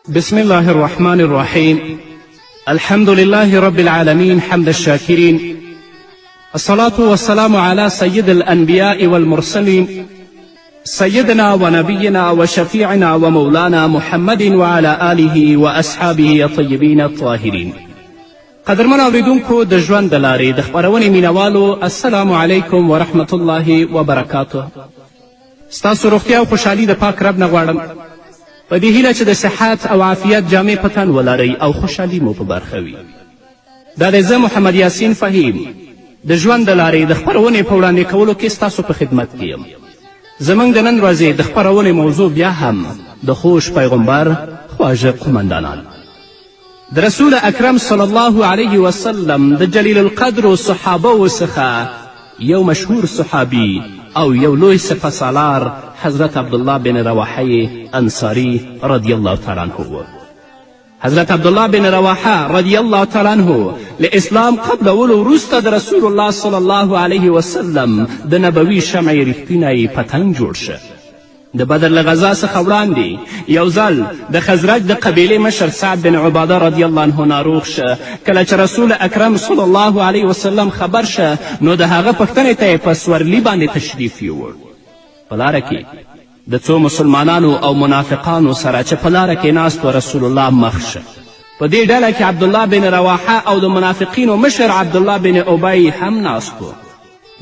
بسم الله الرحمن الرحيم. الحمد لله رب العالمين حمد الشاكرين، الصلاة والسلام على سيد الأنبياء والمرسلين سيدنا ونبينا وشفيعنا ومولانا محمد وعلى آله وأصحابه الطيبين الطاهرين. قدرمن اوریدونکو د ژوند د لارې د خپرونې مینوالو، السلام علیکم ورحمة الله وبرکاته. ستاسو روغتیا او خوشحالي د پاک رب نه غواړم، په دې هیله چې د صحت او عافیت جامې په تن ولرئ او خوشحالي مو په برخه وي. دا دی زه محمد یاسین فهیم د ژوند د لارې د خپرونې په وړاندې کولو کې ستاسو په خدمت کې یم. زموږ د نن ورځې د خپرونې موضوع بیا هم د خوش پیغمبر خواږه قمندانان. د رسول اکرم صلی الله علیه وسلم د جلیل القدرو صحابهو څخه یو مشهور صحابي او یو لوی سپه سالار حضرت عبدالله بن رواحه انصاری رضی الله تعالی عنه و. حضرت عبدالله بن رواحه رضی الله تعالی عنه له اسلام قبلولو وروسته د رسول الله صلی الله علیه وسلم د نبوي شمع ریښتینی پتنګ جوړ شه. د بدر له غذا څخه وړاندې یو ځل د خزرج د قبیلې مشر سعد بن عباده رضی الله عنه ناروغ شه. کله چې رسول اکرم صلی الله علیه وسلم خبر شه نو د هغه پوښتنې ته یې په سورلي باندې تشریف یووړ. په لاره کې د څو مسلمانانو او منافقانو سره چې په لاره کې ناست و رسول الله مخ شه. په دې ډله کې عبدالله بن رواحه او د منافقینو مشر عبدالله بن ابی هم ناست و.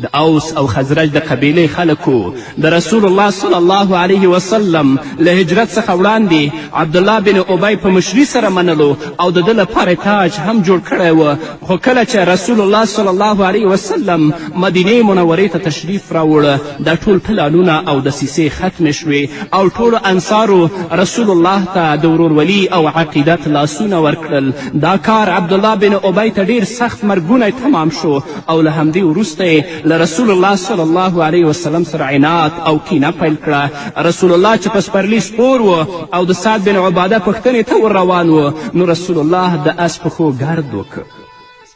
د اوس او خزرج د قبیلې خلکو د رسول الله صلی الله علیه وسلم له هجرت څخه وړاندې عبدالله بن ابی په مشري سره منلو او د ده لپاره تاج هم جوړ کړی و. خو کله چې رسول الله صلی الله علیه وسلم مدینې منورې ته تشریف راوړه دا ټول پلانونه او دسیسې ختمې شوې او ټولو انصارو رسول الله ته د ورورولي او عقیدت لاسونه ورکړل. دا کار عبدالله بن ابی ته ډیر سخت مرګونی تمام شو او له همدې وروسته له رسول الله صلی الله علیه وسلم سره عناد او کینه پیل کړه. رسول الله چې په سپرلي سپور و او د سعد بن عباده پوښتنې ته ور روان و نو رسول الله د اس پښو ګرد وکړ.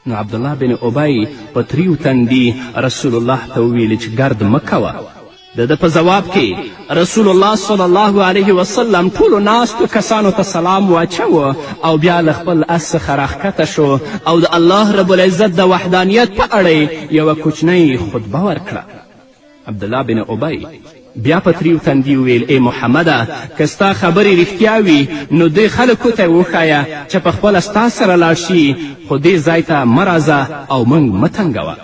نو عبدالله بن ابی په تریو تندي رسول الله ته وویل چې ګرد مه کوه. د ده په جواب کې رسول الله صلی الله علیه وسلم ټولو ناستو کسانو ته سلام واچوه او بیا له خپل اس څخه راښکته شو او د الله رب العزت د وحدانیت په اړه یوه کوچنۍ خطبه ورکړه. عبدالله بن ابی بیا په تریو تندي وویل ای محمده که ستا خبرې رښتیا وي نو دې خلکو ته وښایه چې په خپله ستا سره لاړ شي، خو دې ځای ته مه راځه او موږ مه تنګوه.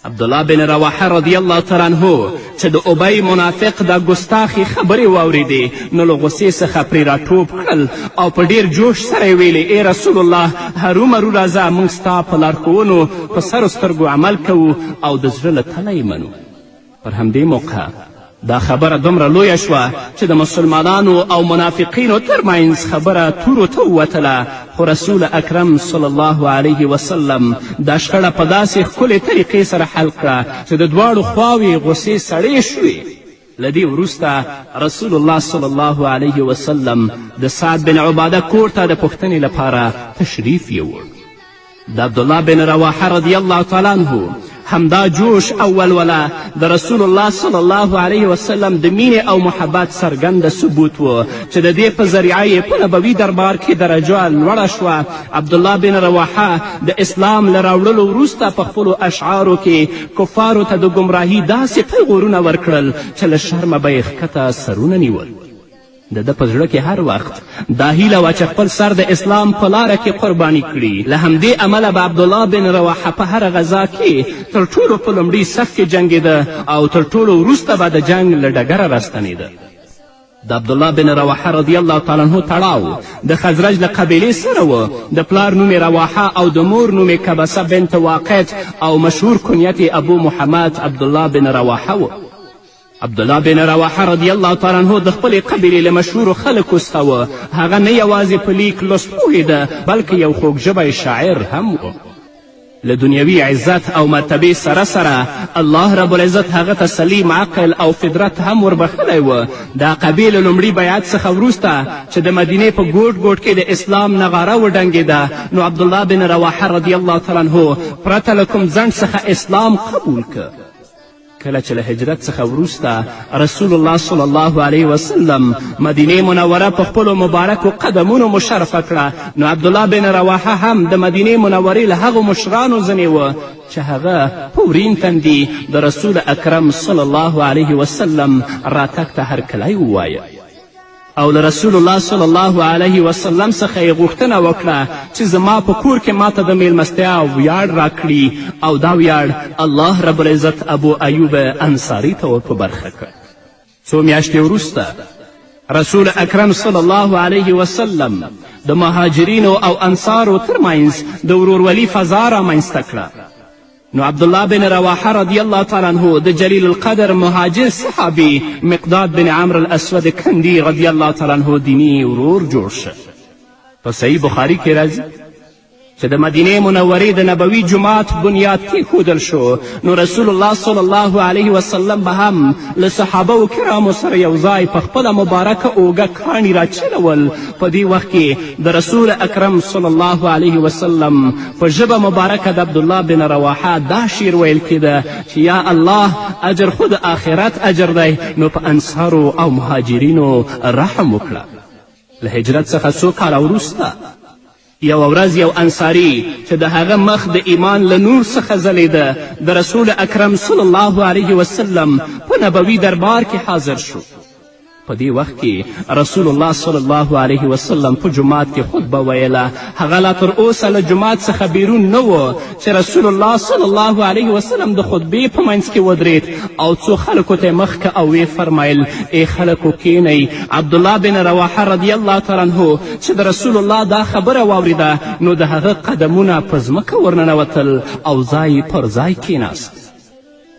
عبدالله بن رواحه رضی الله تعالی عنه چې د ابی منافق دا ګستاخي خبرې واورېدې نو له غصې څخه پرې راټوپ کړل او په ډیر جوش سره یې ویلې ای رسول الله هرومرو راځه موږ ستا په لارښوونو په سرو سترګو عمل کوو او د زړه له تله یې منو. پر همدې موقع دا خبره دومره لویه شوه چې د مسلمانانو او منافقینو ترمنځ خبره تورو ته ووتله. خو رسول اکرم صلی الله علیه وسلم دا شخړه په داسې ښکلې طریقې سره حل کړه چې د دواړو خواوې غصې سړې شوې. له دې وروسته رسول الله صلی الله علیه وسلم د سعد بن عباده کور ته د پوښتنې لپاره تشریف یووړ. د عبدالله بن رواحه رضی الله تعالی عنه همدا جوش او ولوله د رسول الله صلی الله علیه وسلم د مینې او محبت څرګنده ثبوت و چې د دې په ذریعه یې په نبوي دربار کې درجه لوړه شوه. عبدالله بن رواحه د اسلام له راوړلو وروسته په خپلو اشعارو کې کفارو ته د ګمراهي داسې پیغورونه ورکړل چې له شرمه به یې ښکته سرونه نیول. د ده په زړه کې هر وخت دا هیله وه چې خپل سر د اسلام په لاره کې قرباني کړي. له همدې امله به عبدالله بن رواحه په هره غذا کې تر ټولو په لومړي صف کې جنګېده او تر ټولو وروسته به د جنګ له ډګره راستنېده. د عبدالله بن رواحه رضی الله تعالی عنه تړاو د خزرج له قبیلې سره و. د پلار نوم رواحه او د مور نوم کبسه بنت واقد او مشهور کنیت ابو محمد عبدالله بن رواحه و. عبدالله بن رواحه رضی الله تعالی عنه د خپلې قبیلې له مشهورو خلکو څخه و. هغه نه یوازې په لیک لوست پوهېده بلکې یو خوږژبی شاعر هم و. له دنیوي عزت او مرتبې سره سره الله رب العزت هغه ته سلیم عقل او فطرت هم وربخلی و. د عقبې له لومړي بیعت څخه وروسته چې د مدینې په ګوټ ګوټ کې د اسلام نغاره وډنګېده نو عبدالله بن رواحه رضی الله تعالی عنه پرته له کوم ځنډ څخه اسلام قبول که. کله چې له هجرت څخه وروسته رسول الله صلی الله علیه وسلم مدینې منوره په خپلو مبارکو قدمونو مشرفه کړه، نو عبدالله بن رواحه هم د مدینې منورې له هغو مشرانو ځینې و چې هغه په ورین تندي د رسول اکرم صلی الله علیه وسلم راتګ ته هرکلی ووایه او له رسول الله صلی الله علیه وسلم څخه یې غوښتنه وکړه چې زما په کور کې ماته د میلمستیا ویاړ راکړي او دا ویاړ الله رب العزت ابو ایوب انصاري ته ور په برخه کړ. څو میاشتې وروسته رسول اکرم صلی الله علیه وسلم د مهاجرینو او انصارو ترمنځ د ورورولي فضا رامنځته کړه. نو عبدالله بن رواحه رضی الله تعالی عنه د جلیل القدر مهاجر صحابي مقداد بن عمرو الاسود کندي رضی الله تعالی عنه دیني ورور جوړ شه. په صحیح بخاري کې راځي چې د مدینې منورې د نبوي جومات بنیاد کیښودل شو، نو رسول الله صلی الله علیه وسلم به هم له صحابه کرامو سره یو ځای په خپله مبارکه اوږه کاڼي راچلول. په دې وخت کې د رسول اکرم صلی الله علیه وسلم په ژبه مبارکه د عبدالله بن رواحه دا شعر ویل کېده چې یا الله اجر خو د آخرت اجر دی، نو په انصارو او مهاجرینو رحم وکړه. له هجرت څخه څو کاله وروسته یو ورځ یو انصاري چې د هغه مخ د ایمان له نور څخه ځلیده د رسول اکرم صلی الله علیه وسلم په نبوي دربار کې حاضر شو. په دې وخت کې رسول الله صلی الله علیه وسلم په جومات کې خطبه ویله. هغه لا تر اوسه له جومات څخه بیرون نه و چې رسول الله صلی الله علیه وسلم د خطبې په منځ کې ودرېد او څو خلکو ته مخ که او ویې فرمیل ای خلکو کینئ. عبدالله بن رواحه رضی الله تعالی عنه چې د رسول الله دا خبره واورېده نو د هغه قدمونه په ځمکه ورننوتل او ځای پر ځای کیناست.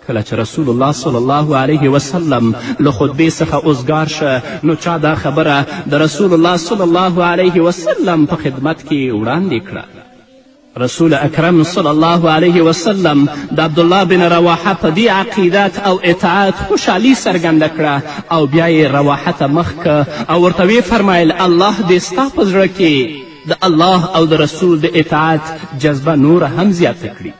کله چې رسول الله صلی الله علیه وسلم له خطبې څخه اوزګار شه نو چا دا خبره د رسول الله صلی الله علیه وسلم په خدمت کې وړاندې کړه. رسول اکرم صلی الله علیه وسلم د عبدالله بن رواحه په دې عقیدت او اطاعت خوشحالي څرګنده کړه او بیا یې رواحه ته مخ که او ورته ویې فرمیل الله دې ستا په زړه کې د الله او د رسول د اطاعت جذبه نوره هم زیاته کړي.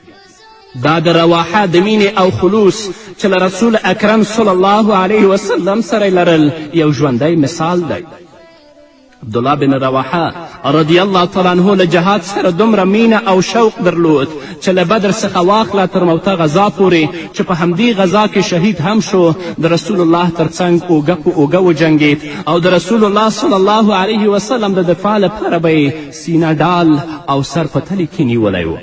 دا د رواحه د مینې او خلوص چې له رسول اکرم صلی الله علیه وسلم سره لرل یو ژوندی مثال دی. عبدالله بن رواحه رضی الله تعالی عنه له جهاد سره دومره مینه او شوق درلود چې له بدر څخه واخله تر موته غذا پورې چې په همدې غذا کې شهید هم شو. د رسول الله تر څنګ اوږه په اوږه وجنګېد او د رسول الله صلی الله علیه وسلم د دفاع لپاره به یې سینه ډال او سر په تلې کې نیولی و.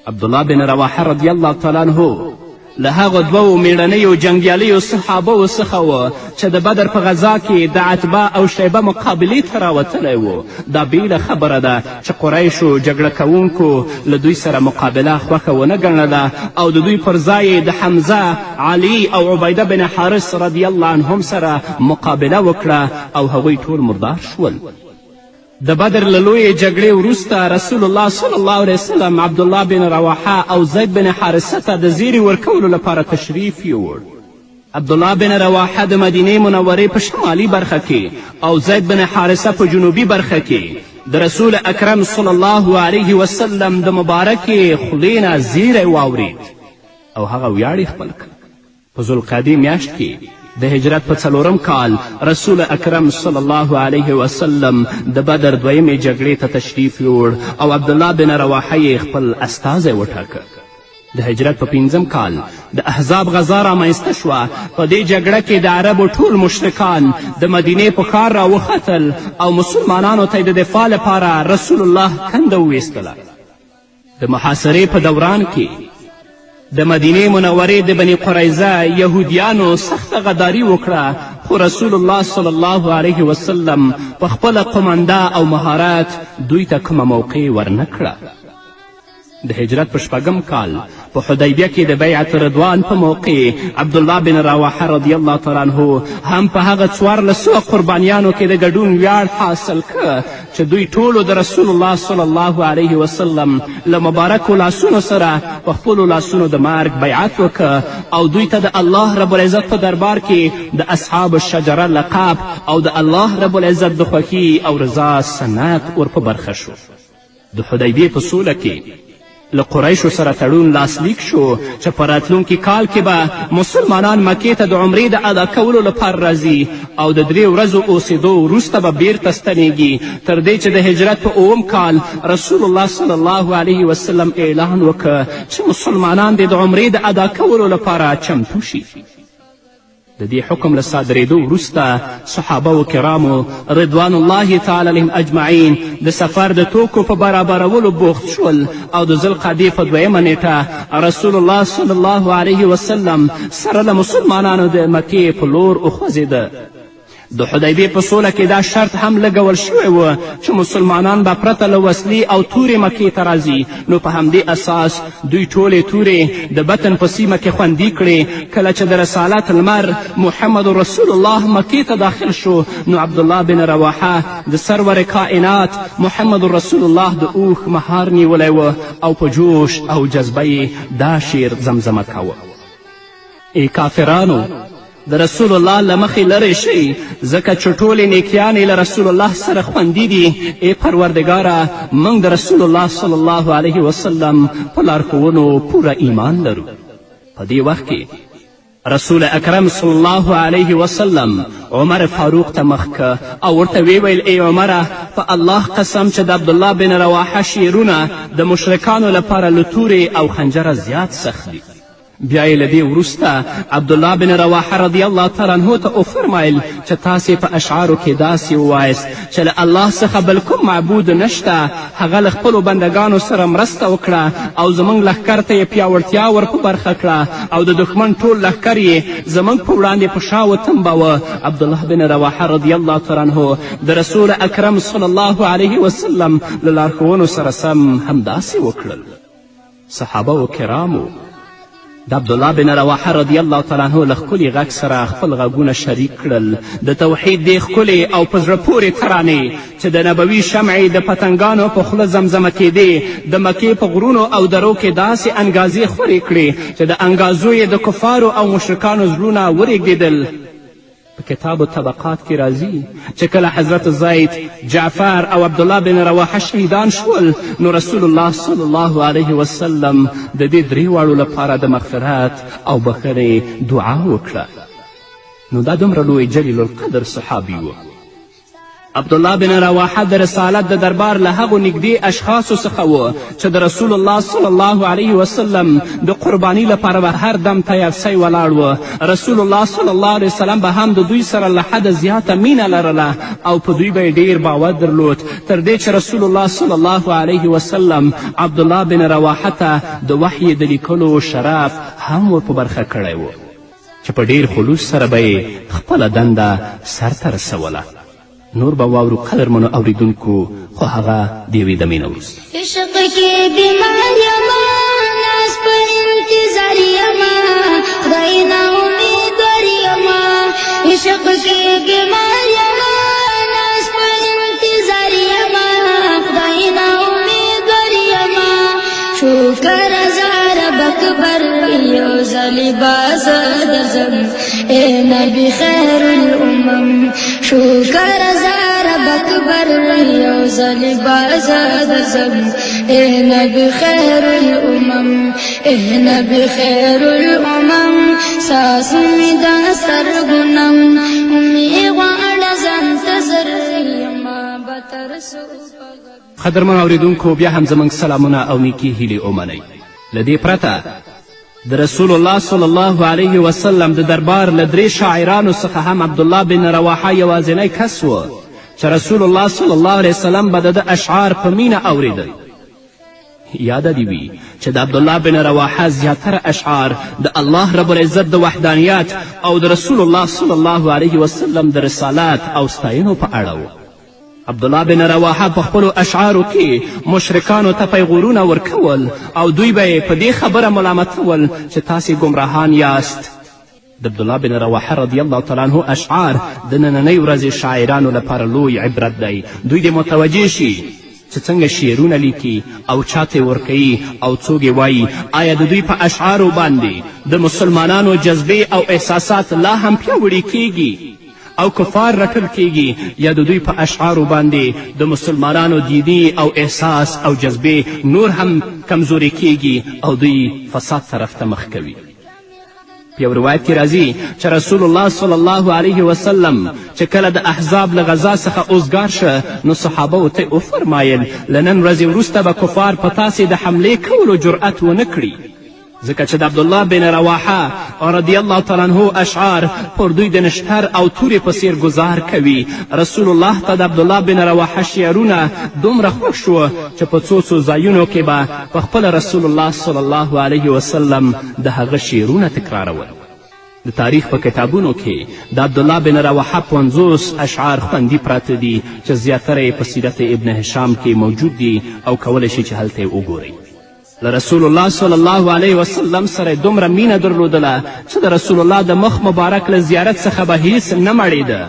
عبدالله بن رواحه رضی الله تعالی عنه له هغو دوو میړنیو جنګیالیو صحابو څخه و چې د بدر په غذا کې د عتبه او شیبه مقابلې ته راوتلی و. دا بیله خبره ده چې قریشو جګړه کوونکو له دوی سره مقابله خوښه ونه ګڼله او د دوی پر ځای د حمزه، علي او عبیده بن حارث رضی الله عنهم سره مقابله وکړه او هغوی ټول مردار شول. د بدر له لویې جګړې وروسته رسول الله صلی الله علیه وسلم عبدالله بن رواحه او زید بن حارثه ته د زیرې ورکولو لپاره تشریف یووړ. عبدالله بن رواحه د مدینې منورې په شمالي برخه کې او زید بن حارثه په جنوبي برخه کې د رسول اکرم صلی الله علیه وسلم د مبارکې خولې نه زیری واورید او هغه ویاړ یې خپل کړ. په ذوالقعدې میاشت کې د هجرت په 4م کال رسول اکرم صلی الله علیه وسلم د بدر دویمې جګړې ته تشریف یوړ او عبدالله بن رواحه یې خپل استازی وټاکه. د هجرت په 5م کال د احزاب غزا رامنځته شوه. په دې جګړه کې د عربو ټول مشرکان د مدینې په ښار راوختل او مسلمانانو ته د دفاع لپاره رسول الله کنده وویستله. د محاصرې په دوران کې د مدینې منورې د بني قریظه یهودیانو سخته غداري وکړه، خو رسول الله صلی الله علیه وسلم په خپله قمنده او مهارت دوی ته کومه موقع ورنه کړه. د هجرت په 6م کال په حدیبیه کې د بیعت رضوان په موقع عبدالله بن رواحه رضی الله تعالی عنه هم په هغه 1400 قربانیانو کې د ګډون ویاړ حاصل که چې دوی ټولو د رسول الله صلی الله علیه وسلم له مبارکو لاسونو سره په خپلو لاسونو د مرګ بیعت وکه او دوی ته د الله رب العزت په دربار کې د اصحاب الشجره لقب او د الله رب العزت د خوښي او رضا سند ور په برخه شو. د حدیبیې په سوله کې له قریشو سره تړون لاسلیک شو چې په راتلونکي کال کې به مسلمانان مکې ته د عمرې د ادا کولو لپاره راځي او د 3 ورځو اوسېدو وروسته به بیرته ستنیږي تر دې چې د هجرت په 9 کال رسول الله صلی الله علیه وسلم اعلان وکړ چې مسلمانان د عمرې د ادا کولو لپاره چمتو شي. د دې حکم له صادرېدو وروسته صحابه و کرامو رضوان الله تعالی علیهم اجمعین د سفر د توکو په برابرولو بوخت شول او د ذوالقعدې په 2مه نیټه رسول الله صلی الله علیه وسلم سره له مسلمانانو د مکې په لور وخوځېده. د حدیبیې په سوله کې دا شرط هم لګول شوی و چې مسلمانان به پرته له وسلې او تورې مکې ته راځي، نو په همدې اساس دوی ټولې تورې د بطن په سیمه کې خوندي کړې. کله چې د رسالت لمر محمد رسول الله مکې ته داخل شو نو عبدالله بن رواحه د سرور کائنات محمد رسول الله د اوښ مهار نیولی و او په جوش او جذبه یې دا شعر زمزمه کوه: ای کافرانو د رسول الله له مخې لرې شئ ځکه چې ټولې نیکیانې له رسول الله سره خوندي دي. ای پروردګاره موږ د رسول الله صلی الله علیه وسلم په لارښوونو پوره ایمان لرو. په دې وخت کې رسول اکرم صلی الله علیه وسلم عمر فاروق ته مخ که او ورته ویل: ای عمره په الله قسم چې د عبدالله بن رواحه شعرونه د مشرکانو لپاره له تورې او خنجره زیات سخت دي. بیا یې له دې وروسته عبدالله بن رواحه رضی الله تعالی عنه ته وفرمایل چې تاسې په اشعارو کې داسې ووایست چې له الله څخه بل کوم معبود نشته، هغه له خپلو بندګانو سره مرسته وکړه او زموږ لښکر ته یې پیاوړتیا ور په برخه کړه او د دښمن ټول لښکر یې زموږ په وړاندې په شا وتنباوه. عبدالله بن رواحه رضی الله تعالی عنه د رسول اکرم صلی الله علیه وسلم له لارښوونو سره سم همداسې وکړل. صحابه و کرامو د عبدالله بن رواحه رضی الله تعالی عنه له ښکلي غږ سره خپل غږونه شریک کړل. د توحید دې ښکلې او په زړه پورې ترانې چې د نبوي شمعې د پتنګانو په خوله زمزمه کېدې د مکې په غرونو او درو کې داسې انګازې خورې کړې چې د انګازو یې د کفارو او مشرکانو زړونه ورېږدېدل. په کتاب الطبقات کې راځي چې کله حضرت زید، جعفر او عبدالله بن رواحه شهیدان شول نو رسول الله صلی الله علیه وسلم د دې 3 واړو لپاره د مغفرت او بخښنې دعا وکړه. نو دا دومره لوی جلیل القدر صحابي و. عبدالله بن رواحه د رسالت د دربار له هغو نږدې اشخاصو څخه و چې د رسول الله صلی الله علیه وسلم د قربانی لپاره به هر دم تیار سی ولاړ و. رسول الله صلی الله علیه وسلم به هم د دوی سره له حده زیاته مینه لرله او په دوی به یې ډیر باور درلود، تر دې چې رسول الله صلی الله علیه وسلم عبدالله بن رواحه ته د وحی د لیکلو شرف هم ور په برخه کړی و چې په ډیر خلوص سره به یې خپله دنده سرته رسوله. نور به واورو قدرمنو اوریدونکو خو هغه د یوې دمې نه وروسته. عشق کې بیمار یما ناز په انتظار یما خدای نه امیدوار یما. عشق کې بیمار یما ناز په انتظار یما خدای نه امیدوار یما. شکر زار بکبر یو ځلې باز درځم ای نبی خیر الامم. شکر زار بکبر یو ځلې باز درځم ای نبی خیر الامم. ای نبی خیر الامم ساس می دا سترګو می غواړه ځان ته زر یما به تر څو. قدرمنو اوریدونکو بیا هم زموږ سلامونه او نیکې هیلې ومنئ. له دې پرته د رسول الله صلی الله علیه وسلم د دربار له 3 شاعرانو څخه هم عبدالله بن رواحه یوازینی کس و چې رسول الله صلی الله علیه وسلم به د اشعار په مینه اوریدل. یاده دې وي چې د عبدالله بن رواحه زیاتره اشعار د الله رب العزت د وحدانیت او د رسول الله صلی الله علیه وسلم د رسالت او ستاینو په اړه و. عبدالله بن رواحه په خپلو اشعارو کې مشرکانو ته پیغورونه ورکول او دوی به یې په دې خبره ملامتول چې تاسې ګمراهان یاست. د عبدالله بن رواحه رضی الله تعالی عنه اشعار د نننۍ ورځې شاعرانو لپاره لوی عبرت دی. دوی دې متوجه شي چې څنګه شعرونه لیکي او چاته ورکوي او څوک یې وایي. آیا د دوی په اشعارو باندې د مسلمانانو جذبې او احساسات لا هم پیاوړي کیږي؟ او کفار رټل کیږي یا د دوی په اشعارو باندې د مسلمانانو دیني او احساس او جذبې نور هم کمزوري کیږي او دوی فساد طرف ته مخ کوي. په یو روایت کې راځي چې رسول الله صلی الله علیه وسلم چې کله د احزاب له غزا څخه اوزګار شه نو صحابه ته وفرمایل له نن ورځې وروسته به کفار په تاسې د حملې کولو جرأت ونه کړي، ځکه چې د عبدالله بن رواحه رضی الله تعالی عنه اشعار پر دوی د نشتر او تورې په څیر ګزار کوي. رسول الله ته د عبدالله بن رواحه شعرونه دومره خوښ شوه چې په څو ځایونو کې به په خپله رسول الله صلی الله علیه وسلم د هغه شعرونه تکرارول. د تاریخ په کتابونو کې د عبدالله بن رواحه 50 اشعار خوندي پراته دي چې زیاتره یې په سیرت ابن هشام کې موجود دي او کولی شي چې هلته یې وګورئ. له رسول الله صلی الله علیه وسلم سره دومره مینه درلودله چې د رسول الله د مخ مبارک له زیارت څخه به هیڅ نه مړېده.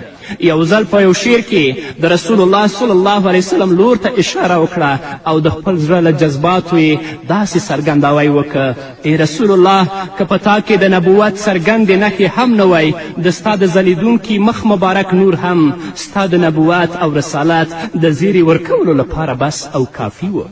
یو ځل په یو شعر کې د رسول الله صلی الله علیه وسلم لور ته اشاره وکړه او د خپل زړه له جذباتو یې داسې څرګنداوی وکړه: ای رسول الله، که په تا کې د نبوت څرګندې نښې هم نه وی، د ستا د ځلیدونکي مخ مبارک نور هم ستا د نبوت او رسالت د زیري ورکولو لپاره بس او کافي و.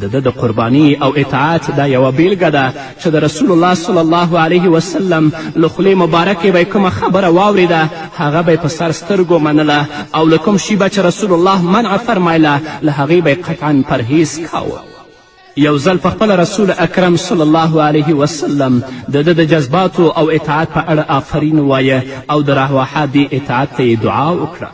د ده د قربانی او اطاعت دا یوه بیلګه ده چې د رسول الله صلی الله علیه وسلم له خولې مبارکې به کومه خبره واورېده هغه به یې په سر سترګو منله او له کوم شي به چې رسول الله منع فرمایله له هغې به یې قطعا پرهیز کاوه. یو ځل په خپله رسول اکرم صلی الله علیه وسلم د ده د جذباتو او اطاعت په اړه آفرین ووایه او د رواحه دې اطاعت ته یې دعا وکړه.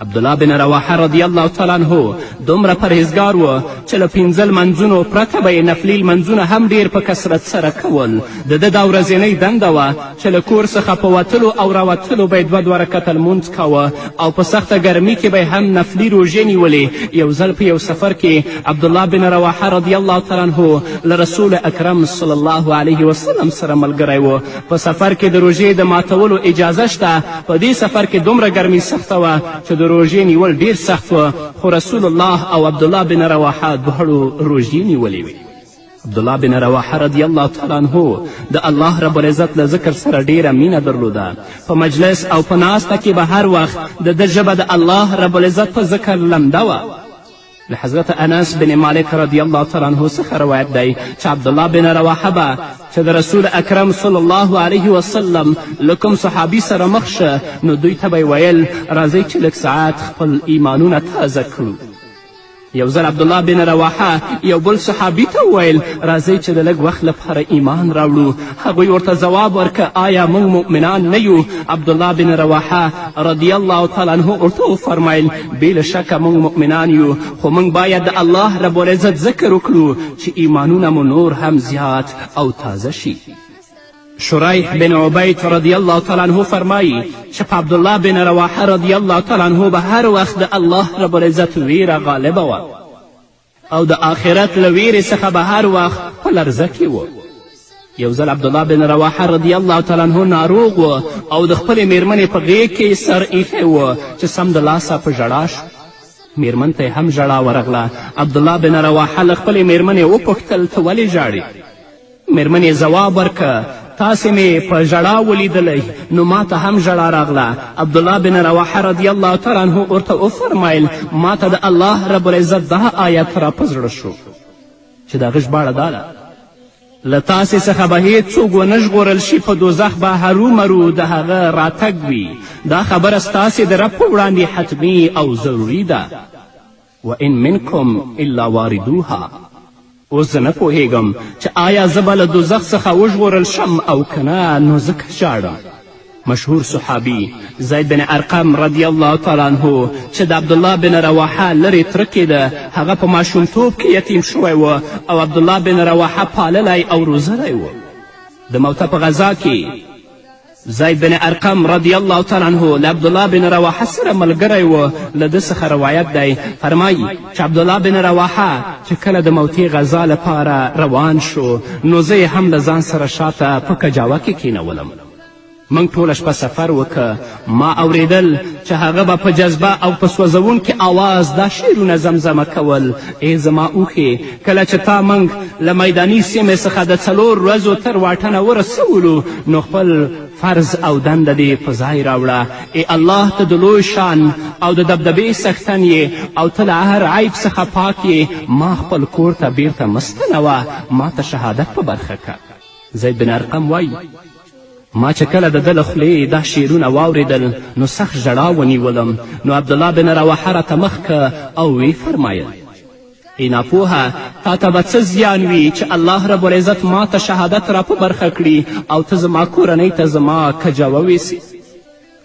عبدالله بن رواحه رضی الله تعالی عنه دومره پرهیزګار و چې له 5 لمنځونو پرته به یې نفلي لمنځونه هم ډیر په کثرت سره کول. د ده دا ورځنۍ دنده وه چې له کور څخه په وتلو او راوتلو به یې 2 رکعته لمونځ کاوه او په سخته ګرمي کې به هم نفلي روژې نیولې. یو ځل په یو سفر کې عبدالله بن رواحه رضی الله تعالی عنه له رسول اکرم صلی الله علیه وسلم سره ملګری و. په سفر کې د روژې د ماتولو اجازه شته. په دې سفر کې دومره ګرمي سخته وه چې د روژې نیول ډیر سخت و، خو رسول الله او عبدالله بن رواحه دواړو روژې نیولې وې. عبدالله بن رواحه رضی الله تعالی عنه د الله رب العزت له ذکر سره ډیره مینه درلوده. په مجلس او په ناسته کې به هر وخت د ده ژبه د الله رب العزت په ذکر لمده وه. له حضرت انس بن مالک رضی الله تعالی عنه څخه روایت دی چې عبدالله بن رواحه به چې د رسول اکرم صلی الله علیه وسلم له کوم صحابي سره مخ شه نو دوی ته به یې ویل: راځئ چې لږ ساعت خپل ایمانونه تازه کړو. یو ځل عبدالله بن رواحه یو بل صحابي ته وویل: راځئ چې د لږ وخت لپاره ایمان راوړو. هغوی ورته ځواب ورکه: آیا موږ مؤمنان نه یو؟ عبدالله بن رواحه رضی الله تعالی عنه ورته وفرمیل: بې شکه موږ مؤمنان یو، خو موږ باید د الله رب العزت ذکر وکړو چې ایمانونه مو نور هم زیات او تازه شي. شریح بن عبید رضی الله تعالی عنه فرمایي چې په عبدالله بن رواحه رضی الله تعالی عنه به هر وخت د الله رب العزت ویره غالبه وه او د آخرت له ویرې څخه به هر وخت په لرزه کې و. یو ځل عبدالله بن رواحه رضی الله تعالی عنه ناروغ و او د خپلې میرمنې په غیږ کې سر ایښی و چې سم د لاسه په ژړا شو. میرمن ته هم ژړا ورغله. عبدالله بن رواحه له خپلې میرمنې وپوښتل: ته ولې ژاړې؟ میرمنې ځواب ورکه: تاسې مې په ژړا ولیدلی نو ما ته هم ژړا راغله. عبدالله بن رواحه رضی الله تعالی عنه ورته وفرمیل: ما ته د الله رب العزت دا آیت را په زړه شو چې د هغه ژباړه دا ده: له تاسې څخه به هیڅوک ونه ژغورل شي، په دوزخ به هرومرو د هغه راتګ وي. دا خبره ستاسې د رب په وړاندې حتمي او ضروري ده. وان منکم الا واردوها. اوس زه نه پوهیږم چې آیا زه به له دوزخ څخه وژغورل شم او که نه، نو ځکه ژاړم. مشهور صحابي زید بن ارقم رضی الله تعالی عنه چې د عبدالله بن رواحه لرې ترکې ده، هغه په ماشومتوب کې یتیم شوی و او عبدالله بن رواحه پاللی او روزلی و. د موته په غذا کې زید بن ارقم رضی الله تعالی عنه له عبدالله بن رواحه سره ملګری و. له ده څخه روایت دی، فرمایي چې عبدالله بن رواحه چې کله د موتې غذا لپاره روان شو نو زه یې هم له ځان سره شاته په کجاوه کې کینولم. موږ ټوله شپه سفر وکه. ما اوریدل چې هغه به په جذبه او په سوځونکي آواز دا شعرونه زمزمه کول: ای زما اوښې، کله چې تا موږ له میداني سیمې څخه د 4 ورځو تر واټنه ورسولو نو خپل فرض او دنده دې په ځای راوړه. ای الله ته د لوی شان او د دبدبې څښتن یې او ته له هر عیب څخه پاک یې. ما خپل کور ته بیرته مستنوه، ما ته شهادت په برخه که. زید بن ارقم وایي ما چې کله د ده له خولې دا شعرونه واورېدل نو سخت ژړا ونیولم. نو عبدالله بن رواحه راته مخ که او وی فرمایل ای ناپوهه تا ته به څه زیان وي چې الله رب العزت ما ته شهادت را په برخه کړي او ته زما کورنۍ ته زما کجاوه ویسي.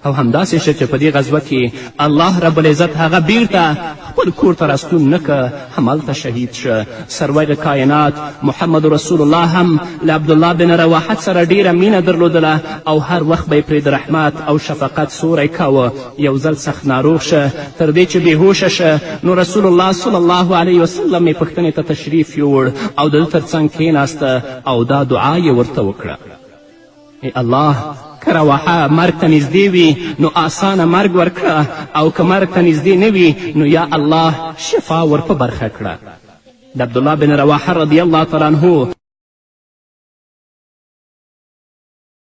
او همداسې شه چې په دې غزوه کې الله رب العزت هغه بیرته خپل کور ته راستون نه که، همالته شهید شه. سرور کائنات محمد رسول الله هم له عبدالله بن رواحت سره ډیره مینه درلودله او هر وخت به یې پرې د رحمت او شفقت سوری کاوه. یو ځل سخت ناروغ شه، تر دې چې بېهوشه شه، نو رسول الله صلی الله علیه وسلم یې پوښتنې ته تشریف یوړ او د ده تر څنګ کېناسته او دا دعا یې ورته وکړه ای الله که رواحه مرګ ته نږدې وي نو آسانه مرګ ورکړه، او که مرګ ته نږدې نه وي نو یا الله شفا ور په برخه کړه. د عبدالله بن رواحه رضی الله تعالی عنه